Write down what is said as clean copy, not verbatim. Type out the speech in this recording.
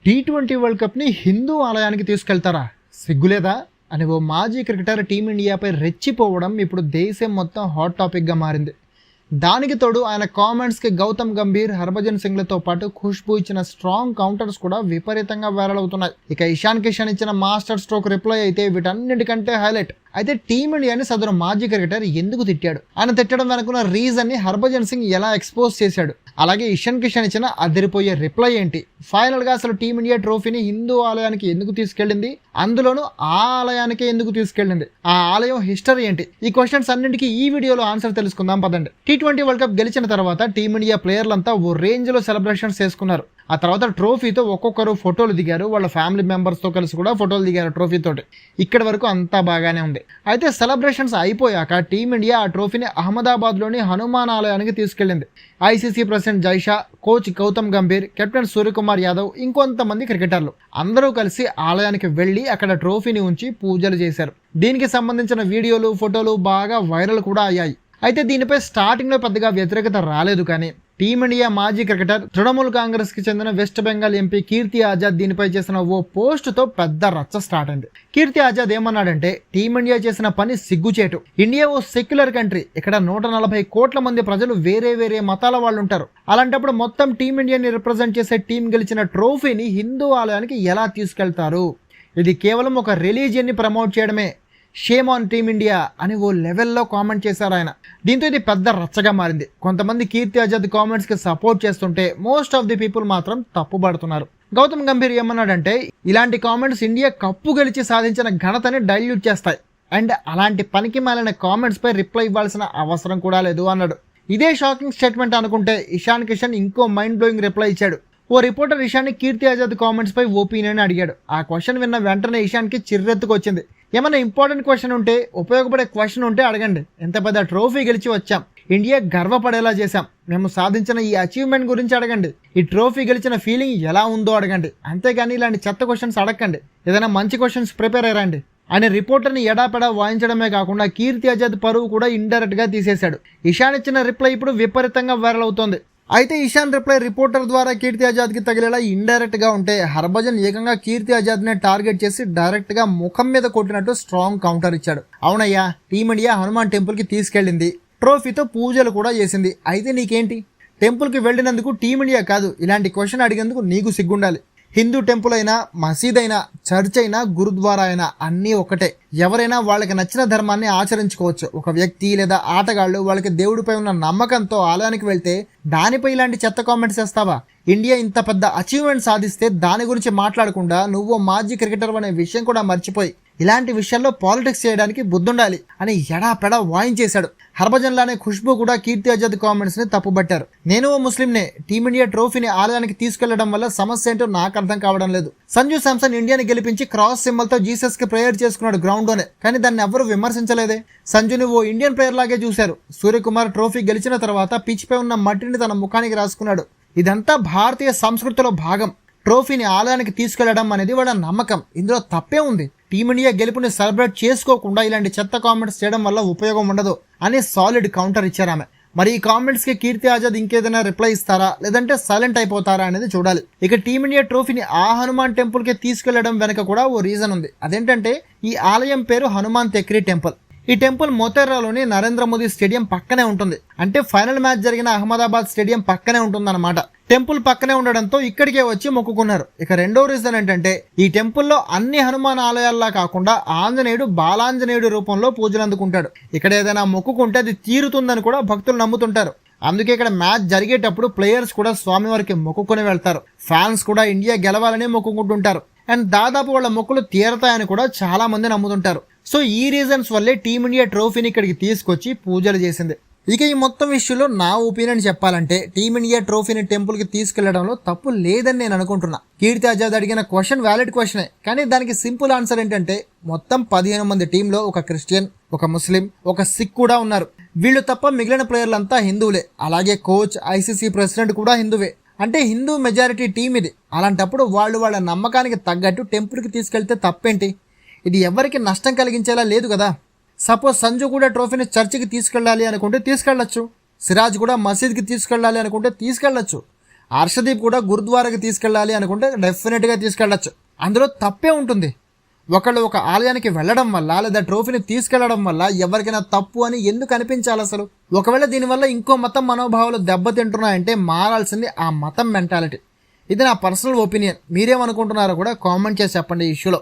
T20 world కప్ని Hindu ఆలయానికి తీసుకెళ్తారా, సిగ్గులేదా అని ఓ మాజీ క్రికెటర్ టీమిండియాపై రెచ్చిపోవడం ఇప్పుడు దేశం మొత్తం హాట్ టాపిక్గా మారింది. దానికి తోడు ఆయన కామెంట్స్కి గౌతమ్ గంభీర్, హర్భజన్ సింగ్లతో పాటు ఖుష్బూ ఇచ్చిన స్ట్రాంగ్ కౌంటర్స్ కూడా విపరీతంగా వైరల్ అవుతున్నాయి. ఇక ఇషాన్ కిషన్ ఇచ్చిన మాస్టర్ స్ట్రోక్ రిప్లై అయితే వీటన్నిటికంటే హైలైట్. అయితే టీమిండియాని సదరు మాజీ క్రికెటర్ ఎందుకు తిట్టాడు, ఆయన తిట్టడం వెనుకున్న రీజన్ ని హర్భజన్ సింగ్ ఎలా ఎక్స్పోజ్ చేశాడు, అలాగే ఇషాన్ కిషన్ ఇచ్చిన అదిరిపోయే రిప్లై ఏంటి, ఫైనల్ గా అసలు టీమిండియా ట్రోఫీని హిందూ ఆలయానికి ఎందుకు తీసుకెళ్ళింది, అందులోనూ ఆ ఆలయానికి ఎందుకు తీసుకెళ్ళింది, ఆ ఆలయం హిస్టరీ ఏంటి, ఈ క్వశ్చన్స్ అన్నింటికి ఈ వీడియోలో ఆన్సర్ తెలుసుకుందాం పదండి. టీ20 వరల్డ్ కప్ గెలిచిన తర్వాత టీమిండియా ప్లేయర్లంతా ఓ రేంజ్ లో సెలబ్రేషన్స్ చేసుకున్నారు. ఆ తర్వాత ట్రోఫీతో ఒక్కొక్కరు ఫోటోలు దిగారు, వాళ్ళ ఫ్యామిలీ మెంబర్స్తో కలిసి కూడా ఫోటోలు దిగారు ట్రోఫీతోటి. ఇక్కడి వరకు అంతా బాగానే ఉంది. అయితే సెలబ్రేషన్స్ అయిపోయాక టీమిండియా ఆ ట్రోఫీని అహ్మదాబాద్లోని హనుమాన్ ఆలయానికి తీసుకెళ్లింది. ICC president Jay Shah, coach Gautam Gambhir, captain Suryakumar Yadav, ఇంకొంతమంది క్రికెటర్లు అందరూ కలిసి ఆలయానికి వెళ్లి అక్కడ ట్రోఫీని ఉంచి పూజలు చేశారు. దీనికి సంబంధించిన వీడియోలు, ఫోటోలు బాగా వైరల్ కూడా అయ్యాయి. అయితే దీనిపై స్టార్టింగ్లో పెద్దగా వ్యతిరేకత రాలేదు, కానీ టీమిండియా మాజీ క్రికెటర్, తృణమూల్ కాంగ్రెస్ కి చెందిన వెస్ట్ బెంగాల్ ఎంపీ కీర్తి ఆజాద్ దీనిపై చేసిన ఓ పోస్టుతో పెద్ద రచ్చ స్టార్ట్ అయింది. కీర్తి ఆజాద్ ఏమన్నాడంటే, టీమిండియా చేసిన పని సిగ్గుచేటు. ఇండియా ఓ సెక్యులర్ కంట్రీ, ఇక్కడ 140 కోట్ల మంది ప్రజలు వేరే వేరే మతాల వాళ్ళు ఉంటారు. అలాంటప్పుడు మొత్తం టీమిండియాని రిప్రజెంట్ చేసే టీం గెలిచిన ట్రోఫీని హిందూ ఆలయానికి ఎలా తీసుకెళ్తారు, ఇది కేవలం ఒక రిలీజియన్ ని ప్రమోట్ చేయడమే, షేమ్ ఆన్ టీమిండియా అని ఓ లెవెల్లో కామెంట్ చేశారు ఆయన. దీంతో ఇది పెద్ద రచ్చగా మారింది. కొంతమంది కీర్తి ఆజాద్ కామెంట్స్ కి సపోర్ట్ చేస్తుంటే మోస్ట్ ఆఫ్ ది పీపుల్ మాత్రం తప్పుపడుతున్నారు. గౌతమ్ గంభీర్ ఏమన్నాడంటే, ఇలాంటి కామెంట్స్ ఇండియా కప్పు గెలిచి సాధించిన ఘనతని డైల్యూట్ చేస్తాయి, అండ్ అలాంటి పనికి మాలిన కామెంట్స్ పై రిప్లై ఇవ్వాల్సిన అవసరం కూడా లేదు అన్నాడు. ఇదే షాకింగ్ స్టేట్మెంట్ అనుకుంటే ఇషాన్ కిషన్ ఇంకో మైండ్ బ్లోయింగ్ రిప్లై ఇచ్చాడు. ఓ రిపోర్టర్ ఇషాన్ ని కీర్తి ఆజాద్ కామెంట్స్ పై ఒపీనియన్ అడిగాడు. ఆ క్వశ్చన్ విన్న వెంటనే ఇషాన్ కి చిర్రెత్తుకు వచ్చింది. ఏమైనా ఇంపార్టెంట్ క్వశ్చన్ ఉంటే, ఉపయోగపడే క్వశ్చన్ ఉంటే అడగండి. ఎంత పెద్ద ట్రోఫీ గెలిచి వచ్చాం, ఇండియా గర్వపడేలా చేశాం, మేము సాధించిన ఈ అచీవ్మెంట్ గురించి అడగండి, ఈ ట్రోఫీ గెలిచిన ఫీలింగ్ ఎలా ఉందో అడగండి, అంతేగాని ఇలాంటి చెత్త క్వశ్చన్స్ అడగండి, ఏదైనా మంచి క్వశ్చన్స్ ప్రిపేర్ అయ్యారండి అని రిపోర్టర్ని ఎడాపెడా వాయించడమే కాకుండా కీర్తి ఆజాద్ పరువు కూడా ఇండైరెక్ట్ గా తీసేశాడు. ఇషాన్ ఇచ్చిన రిప్లై ఇప్పుడు విపరీతంగా వైరల్ అవుతోంది. అయితే ఇషాన్ రిప్లై రిపోర్టర్ ద్వారా కీర్తి ఆజాద్కి తగిలేలా ఇండైరెక్ట్ గా ఉంటే, హర్భజన్ ఏకంగా కీర్తి ఆజాద్నే టార్గెట్ చేసి డైరెక్ట్ గా ముఖం మీద కొట్టినట్టు స్ట్రాంగ్ కౌంటర్ ఇచ్చాడు. అవునయ్యా, టీమిండియా హనుమాన్ టెంపుల్ కి తీసుకెళ్ళింది, ట్రోఫీతో పూజలు కూడా చేసింది, అయితే నీకేంటి? టెంపుల్ కి వెళ్ళినందుకు టీమిండియా కాదు, ఇలాంటి క్వశ్చన్ అడిగేందుకు నీకు సిగ్గుండాలి. హిందూ టెంపుల్ అయినా, మసీద్ అయినా, చర్చ్ అయినా, గురుద్వారా అయినా అన్నీ ఒకటే. ఎవరైనా వాళ్ళకి నచ్చిన ధర్మాన్ని ఆచరించుకోవచ్చు. ఒక వ్యక్తి లేదా ఆటగాళ్ళు వాళ్ళకి దేవుడిపై ఉన్న నమ్మకంతో ఆలయానికి వెళ్తే దానిపై ఇలాంటి చెత్త కామెంట్స్ చేస్తావా? ఇండియా ఇంత పెద్ద అచీవ్మెంట్ సాధిస్తే దాని గురించి మాట్లాడకుండా నువ్వు మాజీ క్రికెటర్ అనే విషయం కూడా మర్చిపోయి ఇలాంటి విషయాల్లో పాలిటిక్స్ చేయడానికి బుద్ధుండాలి అని ఎడాపెడా వాయించేశాడు. హర్భజన్ లానే ఖుష్బూ కూడా కీర్తి ఆజాద్ కామెంట్స్ ని తప్పుబట్టారు. నేను ఓ ముస్లింనే, టీమిండియా ట్రోఫీని ఆలయానికి తీసుకెళ్లడం వల్ల సమస్య ఏంటో నాకు అర్థం కావడం లేదు. సంజు శాంసన్ ఇండియాని గెలిపించి క్రాస్ సింబల్ తో జీసస్ కి ప్రేయర్ చేసుకున్నాడు గ్రౌండ్ లోనే, కానీ దాన్ని ఎవరు విమర్శించలేదే. సంజుని ఓ ఇండియన్ ప్లేయర్ లాగే చూశారు. సూర్యకుమార్ ట్రోఫీ గెలిచిన తర్వాత పిచ్ పై ఉన్న మట్టిని తన ముఖానికి రాసుకున్నాడు. ఇదంతా భారతీయ సంస్కృతిలో భాగం. ట్రోఫీని ఆలయానికి తీసుకెళ్లడం అనేది వాళ్ళ నమ్మకం, ఇందులో తప్పే ఉంది. టీమిండియా గెలుపుని సెలబ్రేట్ చేసుకోకుండా ఇలాంటి చెత్త కామెంట్స్ చేయడం వల్ల ఉపయోగం ఉండదు అని సాలిడ్ కౌంటర్ ఇచ్చారు ఆమె. మరి ఈ కామెంట్స్ కి కీర్తి ఆజాద్ ఇంకేదైనా రిప్లై ఇస్తారా, లేదంటే సైలెంట్ అయిపోతారా అనేది చూడాలి. ఇక టీమిండియా ట్రోఫీని ఆ హనుమాన్ టెంపుల్ కి తీసుకెళ్లడం వెనక కూడా ఓ రీజన్ ఉంది. అదేంటంటే, ఈ ఆలయం పేరు హనుమాన్ తెక్రీ టెంపుల్. ఈ టెంపుల్ మోతేరాలోని నరేంద్ర మోదీ స్టేడియం పక్కనే ఉంటుంది. అంటే ఫైనల్ మ్యాచ్ జరిగిన అహ్మదాబాద్ స్టేడియం పక్కనే ఉంటుందన్నమాట. టెంపుల్ పక్కనే ఉండడంతో ఇక్కడికే వచ్చి మొక్కుకున్నారు. ఇక రెండో రీజన్ ఏంటంటే, ఈ టెంపుల్లో అన్ని హనుమాన్ ఆలయాల్లా కాకుండా ఆంజనేయుడు బాలాంజనేయుడు రూపంలో పూజలు అందుకుంటాడు. ఇక్కడ ఏదైనా మొక్కుకుంటే అది తీరుతుందని కూడా భక్తులు నమ్ముతుంటారు. అందుకే ఇక్కడ మ్యాచ్ జరిగేటప్పుడు ప్లేయర్స్ కూడా స్వామివారికి మొక్కుకొని వెళ్తారు. ఫ్యాన్స్ కూడా ఇండియా గెలవాలని మొక్కుకుంటుంటారు. అండ్ దాదాపు వాళ్ళ మొక్కులు తీరతాయని కూడా చాలా మంది నమ్ముతుంటారు. సో ఈ రీజన్స్ వల్లే టీమిండియా ట్రోఫీని ఇక్కడికి తీసుకొచ్చి పూజలు చేసింది. ఇక ఈ మొత్తం ఇష్యూలో నా ఒపీనియన్ చెప్పాలంటే, టీమిండియా ట్రోఫీని టెంపుల్ కి తీసుకెళ్లడంలో తప్పు లేదని నేను అనుకుంటున్నా. కీర్తి ఆజాద్ అడిగిన క్వశ్చన్ వ్యాలిడ్ క్వశ్చనే, కానీ దానికి సింపుల్ ఆన్సర్ ఏంటంటే, మొత్తం 15 మంది టీంలో ఒక క్రిస్టియన్, ఒక ముస్లిం, ఒక సిక్ కూడా ఉన్నారు. వీళ్ళు తప్ప మిగిలిన ప్లేయర్లంతా హిందువులే. అలాగే కోచ్, ఐసీసీ ప్రెసిడెంట్ కూడా హిందువే. అంటే హిందూ మెజారిటీ టీం ఇది. అలాంటప్పుడు వాళ్ళ నమ్మకానికి తగ్గట్టు టెంపుల్కి తీసుకెళ్తే తప్పేంటి? ఇది ఎవరికి నష్టం కలిగించేలా లేదు కదా. సపోజ్ సంజు కూడా ట్రోఫీని చర్చికి తీసుకెళ్ళాలి అనుకుంటే తీసుకెళ్లొచ్చు, సిరాజ్ కూడా మసీద్కి తీసుకెళ్ళాలి అనుకుంటే తీసుకెళ్లొచ్చు. హర్షదీప్ కూడా గురుద్వారాకి తీసుకెళ్ళాలి అనుకుంటే డెఫినెట్గా తీసుకెళ్ళచ్చు, అందులో తప్పే ఉంటుంది. ఒకళ్ళు ఒక ఆలయానికి వెళ్ళడం వల్ల లేదా ట్రోఫీని తీసుకెళ్లడం వల్ల ఎవరికైనా తప్పు అని ఎందుకు అనిపించాలి అసలు? ఒకవేళ దీనివల్ల ఇంకో మతం మనోభావాలు దెబ్బతింటున్నాయంటే మారాల్సింది ఆ మతం మెంటాలిటీ. ఇది నా పర్సనల్ ఒపీనియన్. మీరేమనుకుంటున్నారో కూడా కామెంట్ చేసి చెప్పండి ఈ ఇష్యూలో.